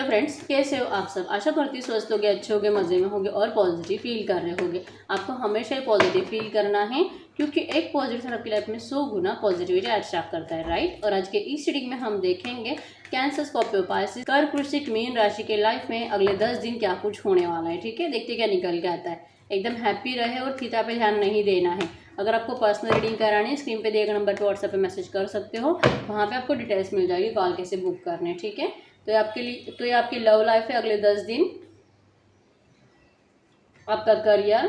Friends, कैसे हो आप सब। आशा करती स्वस्थ होगे, अच्छे होगे, मज़े में होगे और पॉजिटिव फील कर रहे होगे। आपको हमेशा ही पॉजिटिव फील करना है, क्योंकि एक पॉजिटिव आपकी लाइफ में 100 गुना पॉजिटिविटी अट्रैक्ट करता है, राइट। और आज के इस रीडिंग में हम देखेंगे कैंसर, स्कॉर्पियो, पाइसेस, कर्क, वृश्चिक, मीन राशि के लाइफ में अगले 10 दिन क्या कुछ होने वाला है। ठीक है, देखते क्या निकल के आता है। एकदम हैप्पी रहे और फीता पे ध्यान नहीं देना है। अगर आपको पर्सनल रीडिंग करानी है, स्क्रीन पे दिए गए नंबर पे व्हाट्सएप पे मैसेज कर सकते हो। वहाँ पे आपको डिटेल्स मिल जाएगी, कॉल कैसे बुक करने। ठीक है, तो ये आपकी लव लाइफ है अगले 10 दिन। आपका करियर,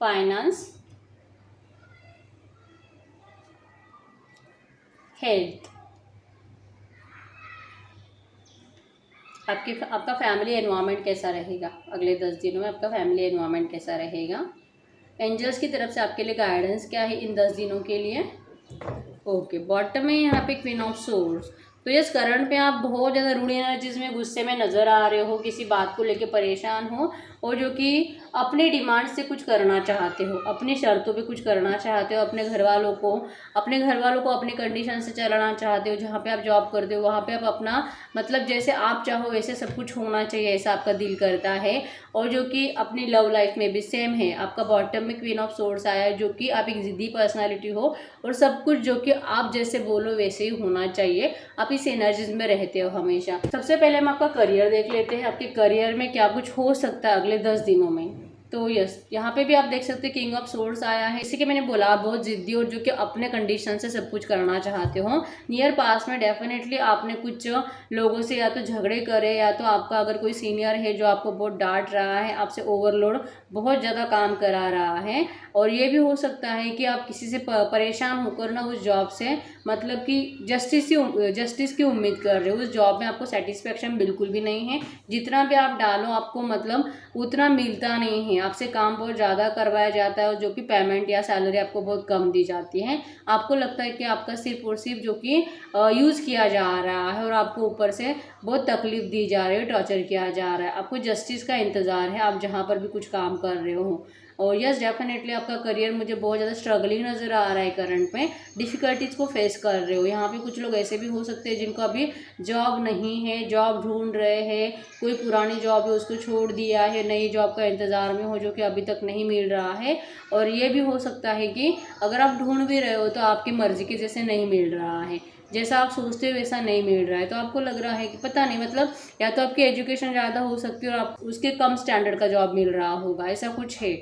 फाइनेंस, हेल्थ, आपका फैमिली एनवायरनमेंट कैसा रहेगा अगले 10 दिनों में। आपका फैमिली एनवायरनमेंट कैसा रहेगा। एंजल्स की तरफ से आपके लिए गाइडेंस क्या है इन 10 दिनों के लिए। ओके, बॉटम में यहाँ पे क्वीन ऑफ सोर्स। तो यस, करंट पे आप बहुत ज़्यादा रूड एनर्जीज में गुस्से में नज़र आ रहे हो, किसी बात को लेके परेशान हो, और जो कि अपने डिमांड से कुछ करना चाहते हो, अपनी शर्तों पे कुछ करना चाहते हो, अपने घर वालों को अपने कंडीशन से चलाना चाहते हो। जहाँ पे आप जॉब करते हो वहाँ पे आप अपना मतलब जैसे आप चाहो वैसे सब कुछ होना चाहिए, ऐसा आपका दिल करता है। और जो कि अपनी लव लाइफ में भी सेम है। आपका बॉटम में क्वीन ऑफ सोर्स आया है, जो कि आप एक ज़िद्दी पर्सनालिटी हो और सब कुछ जो कि आप जैसे बोलो वैसे ही होना चाहिए। आप इस एनर्जीज में रहते हो हमेशा। सबसे पहले हम आपका करियर देख लेते हैं, आपके करियर में क्या कुछ हो सकता है अगले 10 दिनों में। तो यस, यहाँ पे भी आप देख सकते हैं किंग ऑफ सोर्स आया है। इसी के मैंने बोला आप बहुत जिद्दी और जो कि अपने कंडीशन से सब कुछ करना चाहते हो। नियर पास में डेफिनेटली आपने कुछ लोगों से या तो झगड़े करे, या तो आपका अगर कोई सीनियर है जो आपको बहुत डांट रहा है, आपसे ओवरलोड बहुत ज़्यादा काम करा रहा है। और ये भी हो सकता है कि आप किसी से परेशान होकर ना उस जॉब से मतलब कि जस्टिस की उम्मीद कर रहे हो। उस जॉब में आपको सेटिस्फेक्शन बिल्कुल भी नहीं है। जितना भी आप डालो आपको मतलब उतना मिलता नहीं है। आपसे काम बहुत ज़्यादा करवाया जाता है और जो कि पेमेंट या सैलरी आपको बहुत कम दी जाती है। आपको लगता है कि आपका सिर्फ और सिर्फ जो कि यूज़ किया जा रहा है और आपको ऊपर से बहुत तकलीफ दी जा रही है, टॉर्चर किया जा रहा है। आपको जस्टिस का इंतज़ार है, आप जहाँ पर भी कुछ काम कर रहे हो। और यस, डेफिनेटली आपका करियर मुझे बहुत ज़्यादा स्ट्रगलिंग नज़र आ रहा है। करंट में डिफ़िकल्टीज़ को फेस कर रहे हो। यहाँ पे कुछ लोग ऐसे भी हो सकते हैं जिनको अभी जॉब नहीं है, जॉब ढूंढ रहे हैं। कोई पुरानी जॉब है उसको छोड़ दिया है, नई जॉब का इंतज़ार में हो जो कि अभी तक नहीं मिल रहा है। और ये भी हो सकता है कि अगर आप ढूंढ भी रहे हो तो आपकी मर्ज़ी के जैसे नहीं मिल रहा है, जैसा आप सोचते हो वैसा नहीं मिल रहा है। तो आपको लग रहा है कि पता नहीं, मतलब या तो आपकी एजुकेशन ज़्यादा हो सकती है और आप उसके कम स्टैंडर्ड का जॉब मिल रहा होगा, ऐसा कुछ है।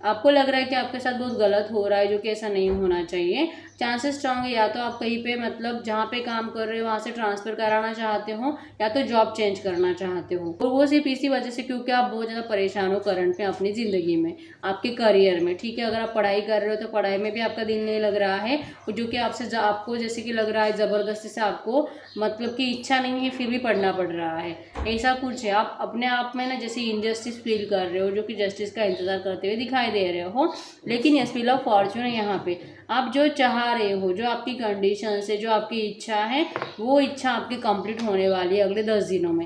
आपको लग रहा है कि आपके साथ बहुत गलत हो रहा है, जो कि ऐसा नहीं होना चाहिए। चांसेस स्ट्रांग है या तो आप कहीं पे मतलब जहाँ पे काम कर रहे हो वहाँ से ट्रांसफ़र कराना चाहते हो, या तो जॉब चेंज करना चाहते हो। और वो सिर्फ इसी वजह से क्योंकि आप बहुत ज़्यादा परेशान हो करंट में अपनी ज़िंदगी में, आपके करियर में। ठीक है, अगर आप पढ़ाई कर रहे हो तो पढ़ाई में भी आपका दिल नहीं लग रहा है, और जो कि आपको जैसे कि लग रहा है ज़बरदस्ती से आपको मतलब कि इच्छा नहीं है फिर भी पढ़ना पड़ रहा है, ऐसा कुछ है। आप अपने आप में ना जैसे इनजस्टिस फील कर रहे हो, जो कि जस्टिस का इंतज़ार करते हुए दिखाई दे रहे हो। लेकिन यस, व्हील ऑफ फॉर्च्यून है यहाँ पे। आप जो चाह रहे हो, जो आपकी कंडीशन से, जो आपकी इच्छा है, वो इच्छा आपकी कंप्लीट होने वाली है अगले 10 दिनों में।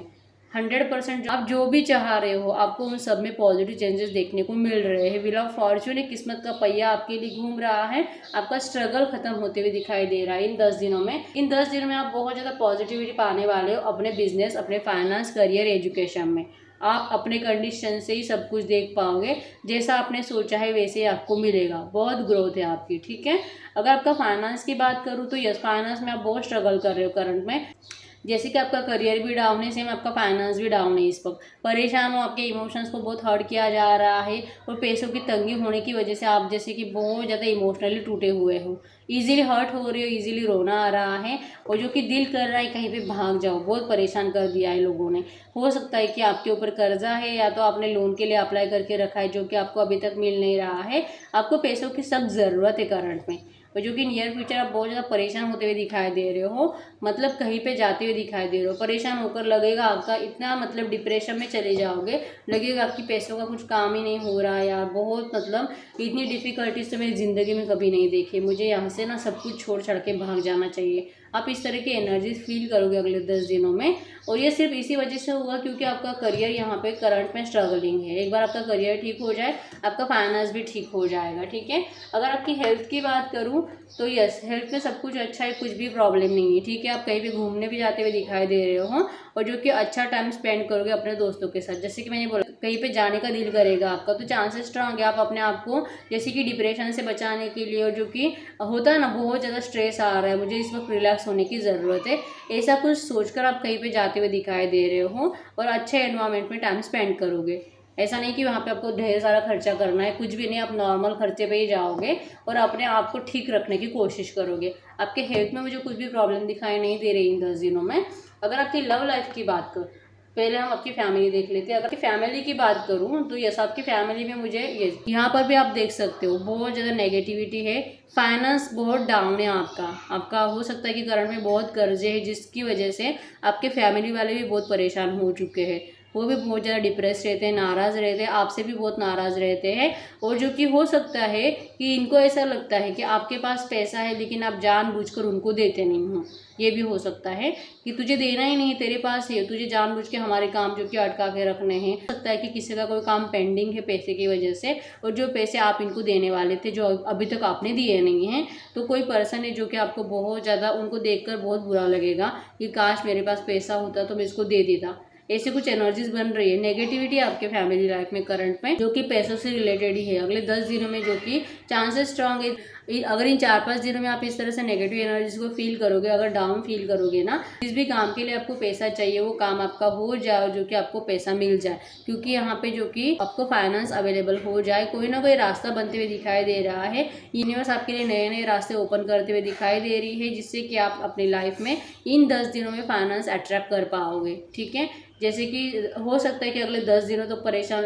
100% आप जो भी चाह रहे हो आपको उन सब में पॉजिटिव चेंजेस देखने को मिल रहे हैं। व्हील ऑफ फॉर्च्यून एक किस्मत का पहिया आपके लिए घूम रहा है। आपका स्ट्रगल खत्म होते हुए दिखाई दे रहा है इन 10 दिनों में। इन 10 दिनों में आप बहुत ज़्यादा पॉजिटिविटी पाने वाले हो अपने बिजनेस, अपने फाइनेंस, करियर, एजुकेशन में। आप अपने कंडीशन से ही सब कुछ देख पाओगे, जैसा आपने सोचा है वैसे ही आपको मिलेगा। बहुत ग्रोथ है आपकी। ठीक है, अगर आपका फाइनेंस की बात करूँ तो यस, फाइनेंस में आप बहुत स्ट्रगल कर रहे हो करंट में। जैसे कि आपका करियर भी डाउन है, सेम आपका फाइनेंस भी डाउन है। इस वक्त परेशान हो, आपके इमोशंस को बहुत हर्ट किया जा रहा है, और पैसों की तंगी होने की वजह से आप जैसे कि बहुत ज़्यादा इमोशनली टूटे हुए हो, इजीली हर्ट हो रहे हो, इजीली रोना आ रहा है, और जो कि दिल कर रहा है कहीं पे भाग जाओ। बहुत परेशान कर दिया है लोगों ने। हो सकता है कि आपके ऊपर कर्जा है, या तो आपने लोन के लिए अप्लाई करके रखा है जो कि आपको अभी तक मिल नहीं रहा है। आपको पैसों की सख्त ज़रूरत है करंट में, और जो कि नियर फ्यूचर आप बहुत ज़्यादा परेशान होते हुए दिखाई दे रहे हो। मतलब कहीं पे जाते हुए दिखाई दे रहे हो, परेशान होकर लगेगा आपका इतना मतलब डिप्रेशन में चले जाओगे। लगेगा आपकी पैसों का कुछ काम ही नहीं हो रहा यार, बहुत मतलब इतनी डिफ़िकल्टीज तो मेरी ज़िंदगी में कभी नहीं देखी। मुझे यहाँ से ना सब कुछ छोड़ छाड़ के भाग जाना चाहिए। आप इस तरह की एनर्जीज फील करोगे अगले 10 दिनों में। और ये सिर्फ इसी वजह से होगा क्योंकि आपका करियर यहाँ पे करंट में स्ट्रगलिंग है। एक बार आपका करियर ठीक हो जाए, आपका फाइनेंस भी ठीक हो जाएगा, ठीक है। अगर आपकी हेल्थ की बात करूँ तो यस, हेल्थ में सब कुछ अच्छा है, कुछ भी प्रॉब्लम नहीं है, ठीक है। आप कहीं भी घूमने भी जाते हुए दिखाई दे रहे हो और जो कि अच्छा टाइम स्पेंड करोगे अपने दोस्तों के साथ। जैसे कि मैंने बोला कहीं पे जाने का दिल करेगा आपका, तो चांसेस स्ट्रांग है आप अपने आप को जैसे कि डिप्रेशन से बचाने के लिए, और जो कि होता है ना बहुत ज़्यादा स्ट्रेस आ रहा है, मुझे इस वक्त रिलैक्स होने की ज़रूरत है, ऐसा कुछ सोचकर आप कहीं पे जाते हुए दिखाई दे रहे हो और अच्छे एनवायरनमेंट में टाइम स्पेंड करोगे। ऐसा नहीं कि वहाँ पे आपको ढेर सारा खर्चा करना है, कुछ भी नहीं, आप नॉर्मल खर्चे पे ही जाओगे और अपने आप को ठीक रखने की कोशिश करोगे। आपके हेल्थ में मुझे कुछ भी प्रॉब्लम दिखाई नहीं दे रही इन 10 दिनों में। अगर आपकी लव लाइफ की बात करूँ, पहले हम आपकी फैमिली देख लेते हैं। अगर आपकी फैमिली की बात करूँ तो यस, आपकी फैमिली में मुझे ये यहाँ पर भी आप देख सकते हो बहुत ज़्यादा नेगेटिविटी है, फाइनेंस बहुत डाउन है आपका हो सकता है कि करंट में बहुत कर्जे है, जिसकी वजह से आपके फैमिली वाले भी बहुत परेशान हो चुके हैं। वो भी बहुत ज़्यादा डिप्रेस रहते हैं, नाराज़ रहते हैं, आपसे भी बहुत नाराज़ रहते हैं। और जो कि हो सकता है कि इनको ऐसा लगता है कि आपके पास पैसा है लेकिन आप जानबूझकर उनको देते नहीं हो। ये भी हो सकता है कि तुझे देना ही नहीं, तेरे पास है, तुझे जानबूझ के हमारे काम जो कि अटका के रखने हैं। हो सकता है कि किसी का कोई काम पेंडिंग है पैसे की वजह से, और जो पैसे आप इनको देने वाले थे जो अभी तक आपने दिए नहीं हैं, तो कोई पर्सन है जो कि आपको बहुत ज़्यादा, उनको देखकर बहुत बुरा लगेगा कि काश मेरे पास पैसा होता तो मैं इसको दे देता। ऐसे कुछ एनर्जीज बन रही है, नेगेटिविटी आपके फैमिली लाइफ में करंट में, जो कि पैसों से रिलेटेड ही है अगले 10 दिनों में, जो कि चांसेस स्ट्रांग है। अगर इन 4-5 दिनों में आप इस तरह से नेगेटिव एनर्जीज को फील करोगे, अगर डाउन फील करोगे ना, जिस भी काम के लिए आपको पैसा चाहिए वो काम आपका हो जाए, जो कि आपको पैसा मिल जाए, क्योंकि यहाँ पे जो कि आपको फाइनेंस अवेलेबल हो जाए, कोई ना कोई रास्ता बनते हुए दिखाई दे रहा है। यूनिवर्स आपके लिए नए नए रास्ते ओपन करते हुए दिखाई दे रही है, जिससे कि आप अपनी लाइफ में इन 10 दिनों में फाइनेंस अट्रैक्ट कर पाओगे, ठीक है। जैसे कि हो सकता है कि अगले 10 दिनों तो परेशान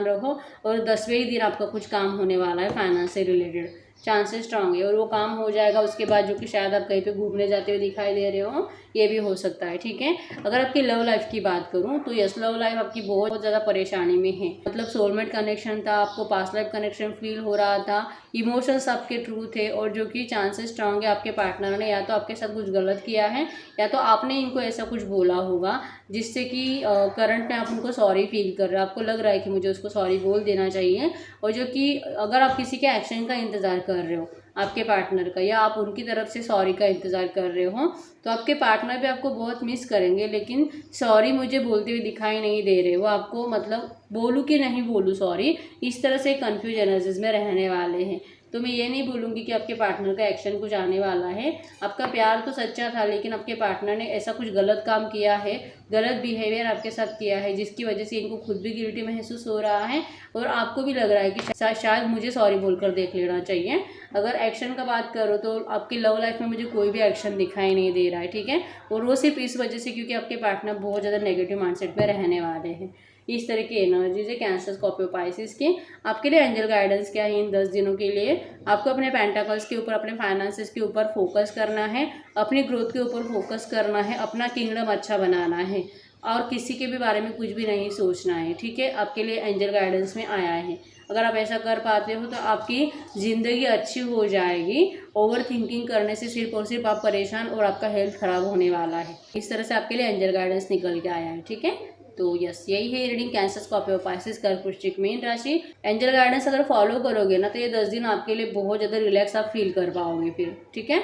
रहो और 10वें ही दिन आपका कुछ काम होने वाला है फाइनेंस से रिलेटेड, चांसेस स्ट्रांग है, और वो काम हो जाएगा। उसके बाद जो कि शायद आप कहीं पे घूमने जाते हुए दिखाई दे रहे हो, ये भी हो सकता है, ठीक है। अगर आपकी लव लाइफ की बात करूँ तो यस, लव लाइफ आपकी बहुत ज़्यादा परेशानी में है। मतलब सोलमेट कनेक्शन था, आपको पास्ट लाइफ कनेक्शन फील हो रहा था, इमोशंस आपके ट्रू थे, और जो कि चांसेस स्ट्रांग है आपके पार्टनर ने या तो आपके साथ कुछ गलत किया है या तो आपने इनको ऐसा कुछ बोला होगा जिससे कि करंट में आप उनको सॉरी फील कर रहे हो, आपको लग रहा है कि मुझे उसको सॉरी बोल देना चाहिए। और जो कि अगर आप किसी के एक्शन का इंतज़ार कर रहे हो आपके पार्टनर का, या आप उनकी तरफ से सॉरी का इंतज़ार कर रहे हो, तो आपके पार्टनर भी आपको बहुत मिस करेंगे, लेकिन सॉरी मुझे बोलते हुए दिखाई नहीं दे रहे। वो आपको मतलब बोलूँ कि नहीं बोलूँ सॉरी, इस तरह से कन्फ्यूज एनर्जीज में रहने वाले हैं। तो मैं ये नहीं बोलूँगी कि आपके पार्टनर का एक्शन कुछ आने वाला है। आपका प्यार तो सच्चा था, लेकिन आपके पार्टनर ने ऐसा कुछ गलत काम किया है, गलत बिहेवियर आपके साथ किया है, जिसकी वजह से इनको खुद भी गिल्टी महसूस हो रहा है और आपको भी लग रहा है कि शायद मुझे सॉरी बोलकर देख लेना चाहिए। अगर एक्शन का बात करो तो आपकी लव लाइफ में मुझे कोई भी एक्शन दिखाई नहीं दे रहा है, ठीक है। और वो सिर्फ इस वजह से क्योंकि आपके पार्टनर बहुत ज़्यादा नेगेटिव माइंडसेट में रहने वाले हैं। इस तरह की एनर्जीज है कैंसर, स्कॉर्पियो, पाइसेस की। आपके लिए एंजल गाइडेंस क्या है इन 10 दिनों के लिए? आपको अपने पेंटाकल्स के ऊपर, अपने फाइनेंसेस के ऊपर फोकस करना है, अपनी ग्रोथ के ऊपर फोकस करना है, अपना किंगडम अच्छा बनाना है और किसी के भी बारे में कुछ भी नहीं सोचना है, ठीक है। आपके लिए एंजल गाइडेंस में आया है। अगर आप ऐसा कर पाते हो तो आपकी ज़िंदगी अच्छी हो जाएगी। ओवर थिंकिंग करने से सिर्फ और सिर्फ आप परेशान और आपका हेल्थ ख़राब होने वाला है। इस तरह से आपके लिए एंजल गाइडेंस निकल के आया है, ठीक है। तो यस, यही है रीडिंग कैंसर, स्कॉर्पियो, पाइसेस, कर्क, वृश्चिक, मीन राशि। एंजल गाइडेंस अगर फॉलो करोगे ना तो ये 10 दिन आपके लिए बहुत ज़्यादा रिलैक्स आप फील कर पाओगे फिर, ठीक है।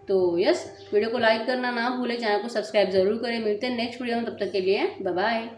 तो यस, वीडियो को लाइक करना ना भूलें, चैनल को सब्सक्राइब जरूर करें। मिलते हैं नेक्स्ट वीडियो में, तब तक के लिए बाय बाय।